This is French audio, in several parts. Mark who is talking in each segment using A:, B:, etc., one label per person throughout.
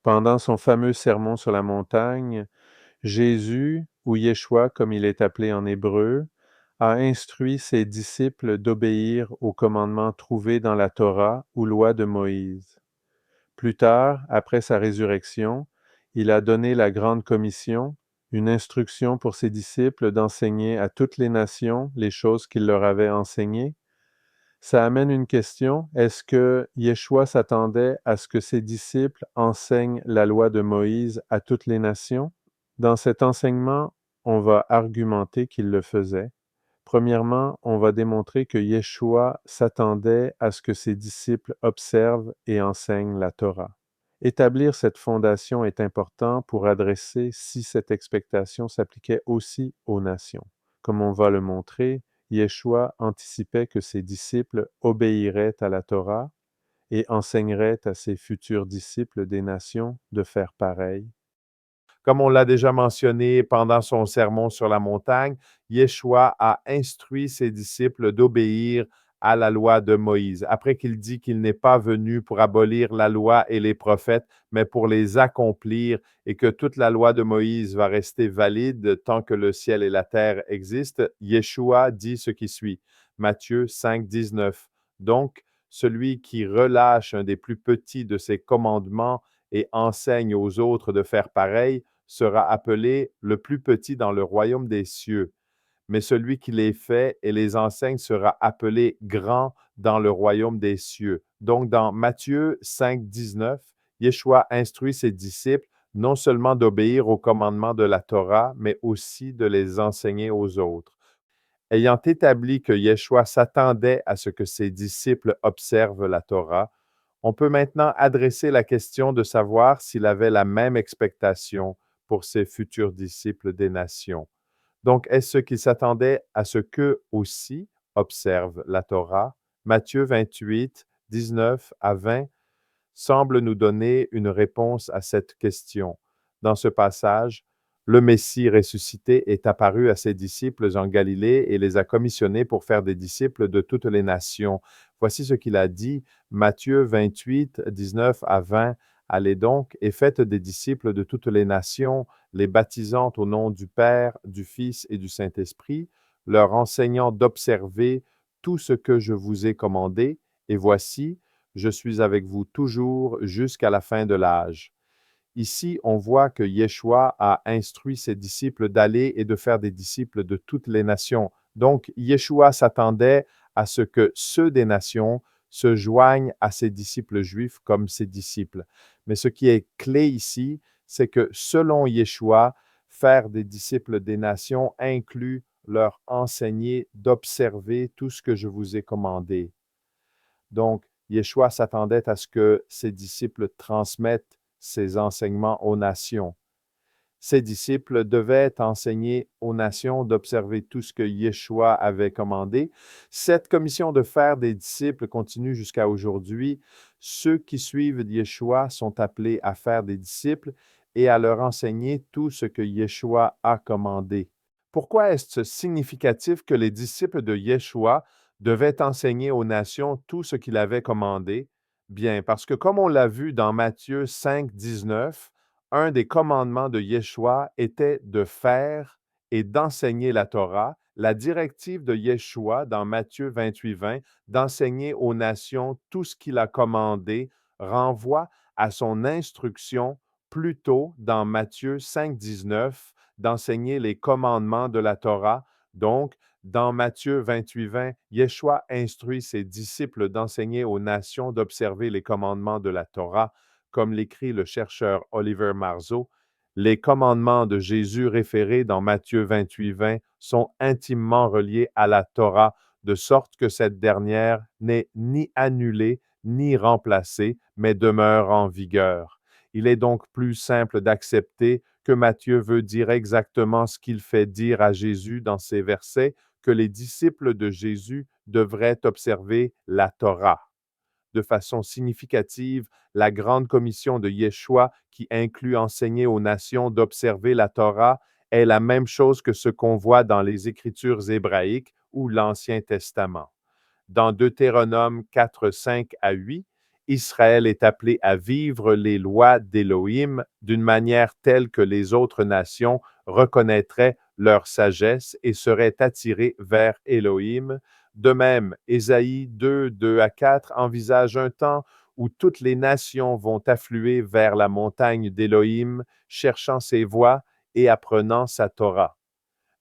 A: Pendant son fameux sermon sur la montagne, Jésus, ou Yeshua comme il est appelé en hébreu, a instruit ses disciples d'obéir aux commandements trouvés dans la Torah ou loi de Moïse. Plus tard, après sa résurrection, il a donné la grande commission, une instruction pour ses disciples d'enseigner à toutes les nations les choses qu'il leur avait enseignées. Ça amène une question. Est-ce que Yeshua s'attendait à ce que ses disciples enseignent la loi de Moïse à toutes les nations? Dans cet enseignement, on va argumenter qu'il le faisait. Premièrement, on va démontrer que Yeshua s'attendait à ce que ses disciples observent et enseignent la Torah. Établir cette fondation est important pour adresser si cette expectation s'appliquait aussi aux nations. Comme on va le montrer, Yeshua anticipait que ses disciples obéiraient à la Torah et enseigneraient à ses futurs disciples des nations de faire pareil.
B: Comme on l'a déjà mentionné pendant son sermon sur la montagne, Yeshua a instruit ses disciples d'obéir à la loi de Moïse. Après qu'il dit qu'il n'est pas venu pour abolir la loi et les prophètes, mais pour les accomplir et que toute la loi de Moïse va rester valide tant que le ciel et la terre existent, Yeshua dit ce qui suit. Matthieu 5, 19. Donc, celui qui relâche un des plus petits de ses commandements et enseigne aux autres de faire pareil, sera appelé le plus petit dans le royaume des cieux, mais celui qui les fait et les enseigne sera appelé grand dans le royaume des cieux. Donc, dans Matthieu 5, 19, Yeshua instruit ses disciples non seulement d'obéir aux commandements de la Torah, mais aussi de les enseigner aux autres. Ayant établi que Yeshua s'attendait à ce que ses disciples observent la Torah, on peut maintenant adresser la question de savoir s'il avait la même expectation pour ses futurs disciples des nations. Donc, est-ce qu'il s'attendait à ce qu'eux aussi observent la Torah? Matthieu 28, 19 à 20 semble nous donner une réponse à cette question. Dans ce passage, le Messie ressuscité est apparu à ses disciples en Galilée et les a commissionnés pour faire des disciples de toutes les nations. Voici ce qu'il a dit, Matthieu 28, 19 à 20. Allez donc et faites des disciples de toutes les nations, les baptisant au nom du Père, du Fils et du Saint-Esprit, leur enseignant d'observer tout ce que je vous ai commandé, et voici, je suis avec vous toujours jusqu'à la fin de l'âge. Ici, on voit que Yeshua a instruit ses disciples d'aller et de faire des disciples de toutes les nations. Donc, Yeshua s'attendait à ce que ceux des nations se joignent à ses disciples juifs comme ses disciples. Mais ce qui est clé ici, c'est que selon Yeshua, faire des disciples des nations inclut leur enseigner d'observer tout ce que je vous ai commandé. Donc, Yeshua s'attendait à ce que ses disciples transmettent ses enseignements aux nations. Ses disciples devaient enseigner aux nations d'observer tout ce que Yeshua avait commandé. Cette commission de faire des disciples continue jusqu'à aujourd'hui. Ceux qui suivent Yeshua sont appelés à faire des disciples et à leur enseigner tout ce que Yeshua a commandé. Pourquoi est-ce significatif que les disciples de Yeshua devaient enseigner aux nations tout ce qu'il avait commandé? Bien, parce que comme on l'a vu dans Matthieu 5, 19, un des commandements de Yeshua était de faire et d'enseigner la Torah. La directive de Yeshua dans Matthieu 28, 20, d'enseigner aux nations tout ce qu'il a commandé, renvoie à son instruction plus tôt dans Matthieu 5, 19, d'enseigner les commandements de la Torah. Donc, dans Matthieu 28, 20, Yeshua instruit ses disciples d'enseigner aux nations d'observer les commandements de la Torah. Comme l'écrit le chercheur Oliver Marzo, les commandements de Jésus référés dans Matthieu 28, 20 sont intimement reliés à la Torah, de sorte que cette dernière n'est ni annulée ni remplacée, mais demeure en vigueur. Il est donc plus simple d'accepter que Matthieu veut dire exactement ce qu'il fait dire à Jésus dans ces versets, que les disciples de Jésus devraient observer la Torah. De façon significative, la grande commission de Yeshua, qui inclut enseigner aux nations d'observer la Torah, est la même chose que ce qu'on voit dans les Écritures hébraïques ou l'Ancien Testament. Dans Deutéronome 4, 5 à 8, Israël est appelé à vivre les lois d'Élohim d'une manière telle que les autres nations reconnaîtraient leur sagesse et seraient attirées vers Élohim. De même, Ésaïe 2, 2 à 4 envisage un temps où toutes les nations vont affluer vers la montagne d'Élohim, cherchant ses voies et apprenant sa Torah.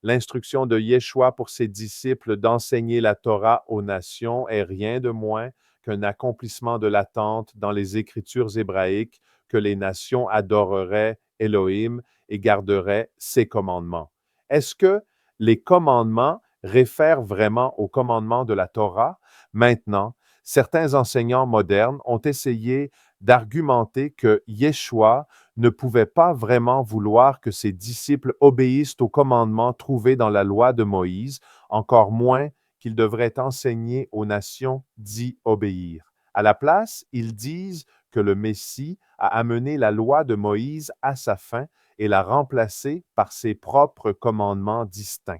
B: L'instruction de Yeshua pour ses disciples d'enseigner la Torah aux nations est rien de moins qu'un accomplissement de l'attente dans les Écritures hébraïques que les nations adoreraient Elohim et garderaient ses commandements. Est-ce que les commandements réfèrent vraiment aux commandements de la Torah? Maintenant, certains enseignants modernes ont essayé d'argumenter que Yeshua ne pouvait pas vraiment vouloir que ses disciples obéissent aux commandements trouvés dans la loi de Moïse, encore moins qu'ils devraient enseigner aux nations d'y obéir. À la place, ils disent que le Messie a amené la loi de Moïse à sa fin et l'a remplacée par ses propres commandements distincts.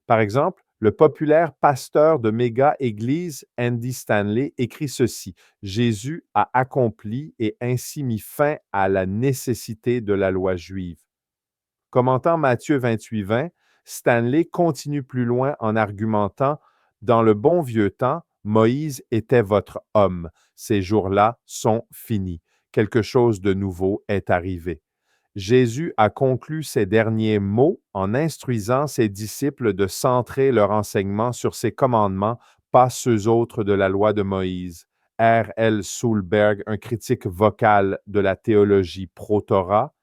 B: Par exemple, le populaire pasteur de méga-église Andy Stanley écrit ceci: Jésus a accompli et ainsi mis fin à la nécessité de la loi juive. Commentant Matthieu 28:20, Stanley continue plus loin en argumentant: Dans le bon vieux temps, Moïse était votre homme. Ces jours-là sont finis. Quelque chose de nouveau est arrivé. Jésus a conclu ces derniers mots en instruisant ses disciples de centrer leur enseignement sur ses commandements, pas ceux autres de la loi de Moïse. R. L. Sulberg, un critique vocal de la théologie pro-Torah,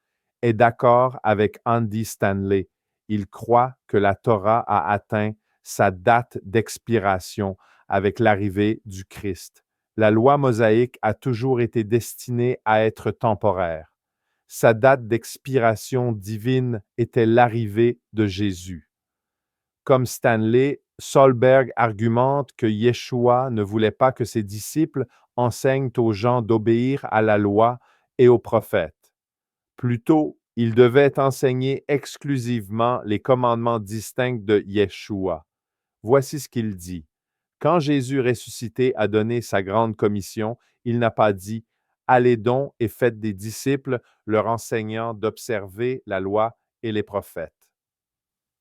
B: est d'accord avec Andy Stanley. Il croit que la Torah a atteint sa date d'expiration avec l'arrivée du Christ. La loi mosaïque a toujours été destinée à être temporaire. Sa date d'expiration divine était l'arrivée de Jésus. Comme Stanley, Solberg argumente que Yeshua ne voulait pas que ses disciples enseignent aux gens d'obéir à la loi et aux prophètes. Plutôt, il devait enseigner exclusivement les commandements distincts de Yeshua. Voici ce qu'il dit. Quand Jésus ressuscité a donné sa grande commission, il n'a pas dit: Allez donc et faites des disciples, leur enseignant d'observer la loi et les prophètes.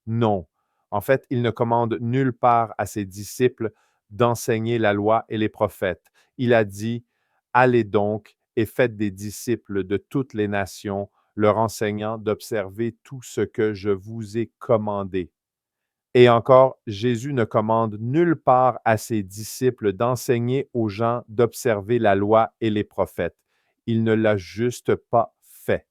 B: Non. En fait, il ne commande nulle part à ses disciples d'enseigner la loi et les prophètes. Il a dit: Allez donc et faites des disciples de toutes les nations, leur enseignant d'observer tout ce que je vous ai commandé. Et encore, Jésus ne commande nulle part à ses disciples d'enseigner aux gens d'observer la loi et les prophètes. Il ne l'a juste pas fait.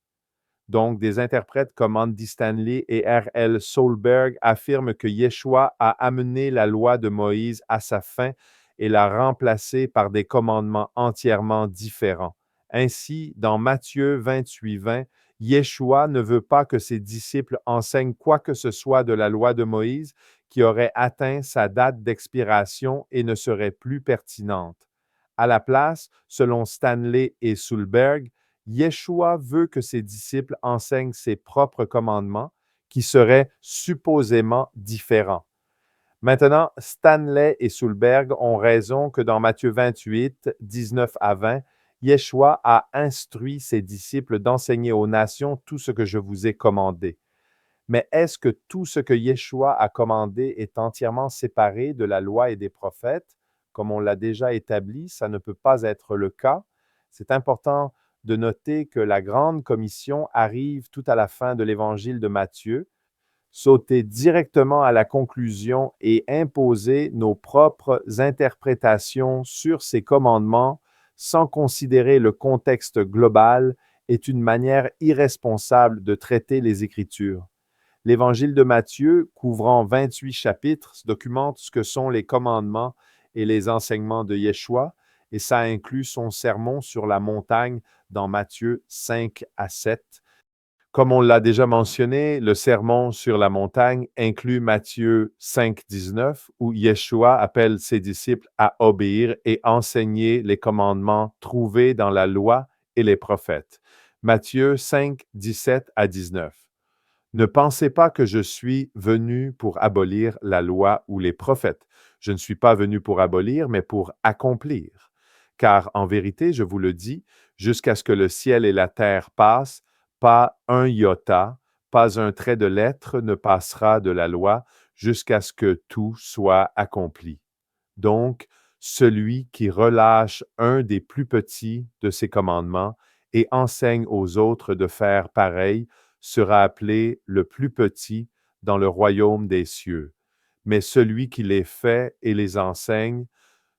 B: Donc, des interprètes comme Andy Stanley et R. L. Solberg affirment que Yeshua a amené la loi de Moïse à sa fin et l'a remplacée par des commandements entièrement différents. Ainsi, dans Matthieu 28:20, Yeshua ne veut pas que ses disciples enseignent quoi que ce soit de la loi de Moïse qui aurait atteint sa date d'expiration et ne serait plus pertinente. À la place, selon Stanley et Sulberg, Yeshua veut que ses disciples enseignent ses propres commandements qui seraient supposément différents. Maintenant, Stanley et Sulberg ont raison que dans Matthieu 28, 19 à 20, Yeshua a instruit ses disciples d'enseigner aux nations tout ce que je vous ai commandé. Mais est-ce que tout ce que Yeshua a commandé est entièrement séparé de la loi et des prophètes? Comme on l'a déjà établi, ça ne peut pas être le cas. C'est important de noter que la grande commission arrive tout à la fin de l'évangile de Matthieu. Sauter directement à la conclusion et imposer nos propres interprétations sur ces commandements sans considérer le contexte global est une manière irresponsable de traiter les Écritures. L'Évangile de Matthieu, couvrant 28 chapitres, documente ce que sont les commandements et les enseignements de Yeshua, et ça inclut son sermon sur la montagne dans Matthieu 5 à 7. Comme on l'a déjà mentionné, le sermon sur la montagne inclut Matthieu 5, 19, où Yeshua appelle ses disciples à obéir et enseigner les commandements trouvés dans la loi et les prophètes. Matthieu 5, 17 à 19. Ne pensez pas que je suis venu pour abolir la loi ou les prophètes. Je ne suis pas venu pour abolir, mais pour accomplir. Car en vérité, je vous le dis, jusqu'à ce que le ciel et la terre passent, pas un iota, pas un trait de lettre ne passera de la loi jusqu'à ce que tout soit accompli. Donc, celui qui relâche un des plus petits de ses commandements et enseigne aux autres de faire pareil sera appelé le plus petit dans le royaume des cieux. Mais celui qui les fait et les enseigne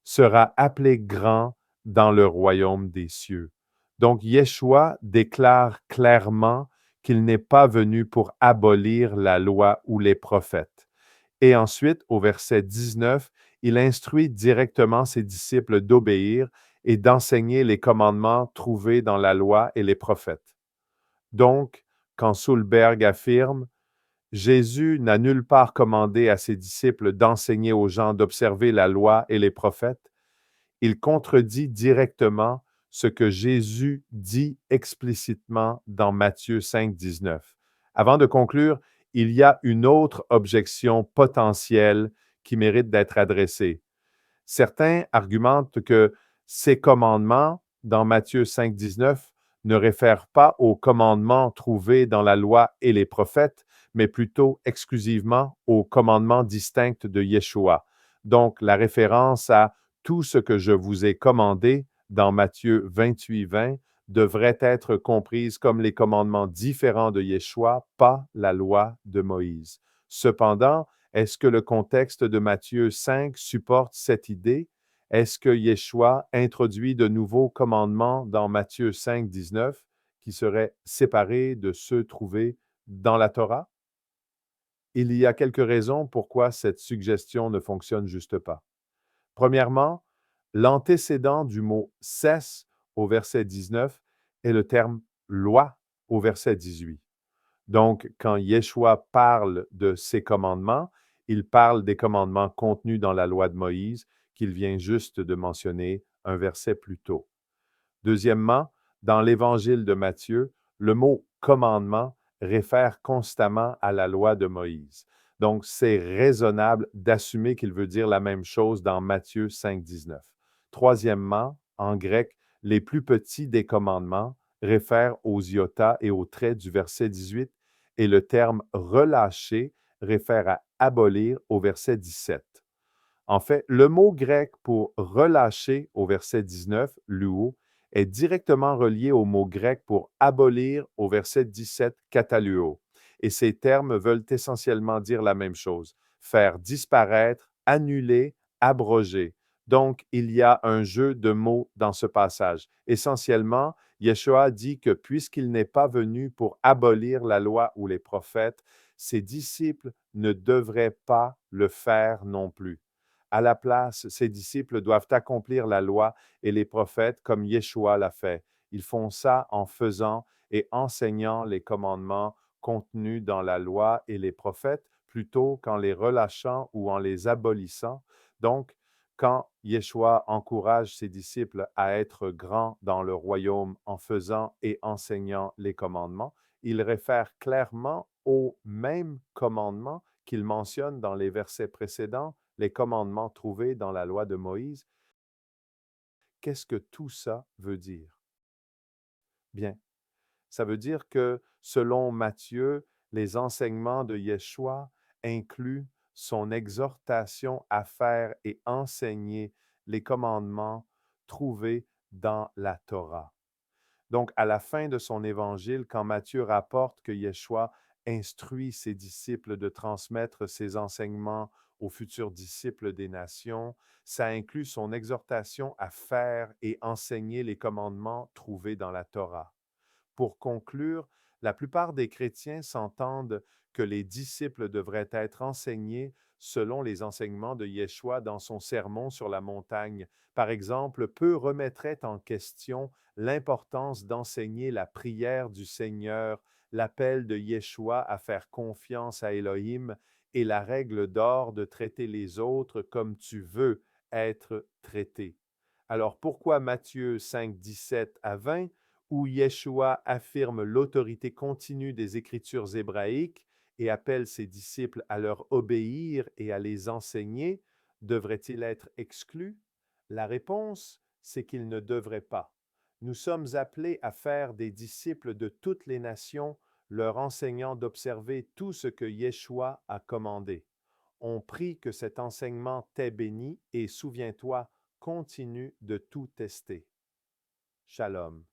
B: sera appelé grand dans le royaume des cieux. Donc, Yeshua déclare clairement qu'il n'est pas venu pour abolir la loi ou les prophètes. Et ensuite, au verset 19, il instruit directement ses disciples d'obéir et d'enseigner les commandements trouvés dans la loi et les prophètes. Donc, quand Sulberg affirme Jésus n'a nulle part commandé à ses disciples d'enseigner aux gens d'observer la loi et les prophètes, il contredit directement ce que Jésus dit explicitement dans Matthieu 5, 19. Avant de conclure, il y a une autre objection potentielle qui mérite d'être adressée. Certains argumentent que ces commandements dans Matthieu 5, 19 ne réfèrent pas aux commandements trouvés dans la loi et les prophètes, mais plutôt exclusivement aux commandements distincts de Yeshua. Donc, la référence à tout ce que je vous ai commandé dans Matthieu 28, 20 devrait être comprise comme les commandements différents de Yeshua, pas la loi de Moïse. Cependant, est-ce que le contexte de Matthieu 5 supporte cette idée? Est-ce que Yeshua introduit de nouveaux commandements dans Matthieu 5, 19 qui seraient séparés de ceux trouvés dans la Torah? Il y a quelques raisons pourquoi cette suggestion ne fonctionne juste pas. Premièrement, l'antécédent du mot cesse au verset 19 est le terme loi au verset 18. Donc, quand Yeshua parle de ses commandements, il parle des commandements contenus dans la loi de Moïse qu'il vient juste de mentionner un verset plus tôt. Deuxièmement, dans l'évangile de Matthieu, le mot commandement réfère constamment à la loi de Moïse. Donc, c'est raisonnable d'assumer qu'il veut dire la même chose dans Matthieu 5, 19. Troisièmement, en grec, les plus petits des commandements réfèrent aux iota et aux traits du verset 18 et le terme relâcher réfère à abolir au verset 17. En fait, le mot grec pour relâcher au verset 19, luo, est directement relié au mot grec pour abolir au verset 17, kataluo. Et ces termes veulent essentiellement dire la même chose, faire disparaître, annuler, abroger. Donc, il y a un jeu de mots dans ce passage. Essentiellement, Yeshua dit que puisqu'il n'est pas venu pour abolir la loi ou les prophètes, ses disciples ne devraient pas le faire non plus. À la place, ses disciples doivent accomplir la loi et les prophètes comme Yeshua l'a fait. Ils font ça en faisant et enseignant les commandements contenus dans la loi et les prophètes plutôt qu'en les relâchant ou en les abolissant. Donc, quand Yeshua encourage ses disciples à être grands dans le royaume en faisant et enseignant les commandements, il réfère clairement aux mêmes commandements qu'il mentionne dans les versets précédents, les commandements trouvés dans la loi de Moïse. Qu'est-ce que tout ça veut dire? Bien, ça veut dire que selon Matthieu, les enseignements de Yeshua incluent son exhortation à faire et enseigner les commandements trouvés dans la Torah. Donc, à la fin de son évangile, quand Matthieu rapporte que Yeshua instruit ses disciples de transmettre ses enseignements aux futurs disciples des nations, ça inclut son exhortation à faire et enseigner les commandements trouvés dans la Torah. Pour conclure, la plupart des chrétiens s'entendent que les disciples devraient être enseignés selon les enseignements de Yeshua dans son sermon sur la montagne. Par exemple, peu remettraient en question l'importance d'enseigner la prière du Seigneur, l'appel de Yeshua à faire confiance à Elohim et la règle d'or de traiter les autres comme tu veux être traité. Alors pourquoi Matthieu 5, 17 à 20 où Yeshua affirme l'autorité continue des Écritures hébraïques et appelle ses disciples à leur obéir et à les enseigner, devrait-il être exclu? La réponse, c'est qu'ils ne devraient pas. Nous sommes appelés à faire des disciples de toutes les nations, leur enseignant d'observer tout ce que Yeshua a commandé. On prie que cet enseignement t'ait béni et souviens-toi, continue de tout tester. Shalom.